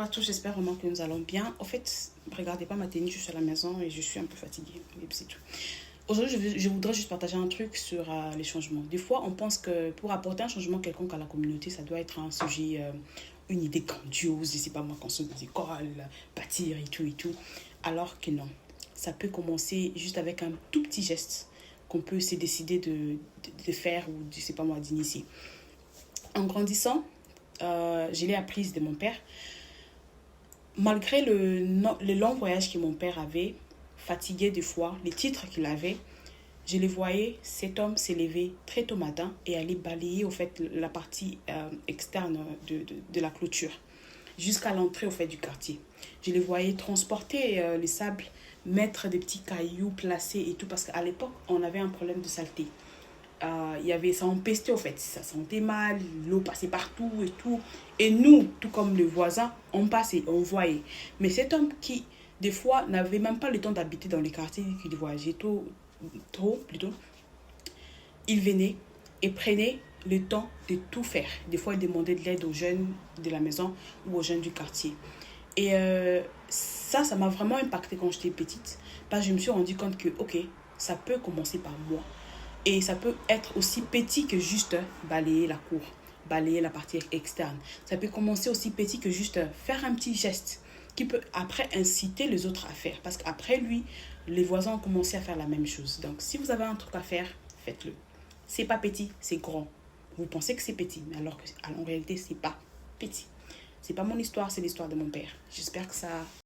À tous, j'espère vraiment que nous allons bien. En fait, regardez pas ma tenue, je suis à la maison et je suis un peu fatiguée. Et c'est tout. Aujourd'hui, je voudrais juste partager un truc sur les changements. Des fois, on pense que pour apporter un changement quelconque à la communauté, ça doit être un sujet, une idée grandiose, je sais pas moi, construire des écoles, bâtir et tout. Alors que non. Ça peut commencer juste avec un tout petit geste qu'on peut se décider de faire ou, je sais pas moi, d'initier. En grandissant, je l'ai apprise de mon père. Malgré le long voyage que mon père avait, fatigué des fois, les titres qu'il avait, je les voyais, cet homme s'élever très tôt matin et aller balayer au fait la partie externe de la clôture jusqu'à l'entrée au fait du quartier. Je les voyais transporter les sables, mettre des petits cailloux placés et tout parce qu'à l'époque on avait un problème de saleté. Ça empestait au fait, ça sentait mal, l'eau passait partout et tout. Et nous, tout comme le voisin, on passait, on voyait. Mais cet homme qui, des fois, n'avait même pas le temps d'habiter dans les quartiers qu'il voyageait trop plutôt, il venait et prenait le temps de tout faire. Des fois, il demandait de l'aide aux jeunes de la maison ou aux jeunes du quartier. Et ça m'a vraiment impacté quand j'étais petite. Parce que je me suis rendu compte que, ok, ça peut commencer par moi. Et ça peut être aussi petit que juste balayer la cour, balayer la partie externe. Ça peut commencer aussi petit que juste faire un petit geste qui peut après inciter les autres à faire. Parce qu'après lui, les voisins ont commencé à faire la même chose. Donc si vous avez un truc à faire, faites-le. C'est pas petit, c'est grand. Vous pensez que c'est petit, mais alors qu'en réalité, c'est pas petit. C'est pas mon histoire, c'est l'histoire de mon père. J'espère que ça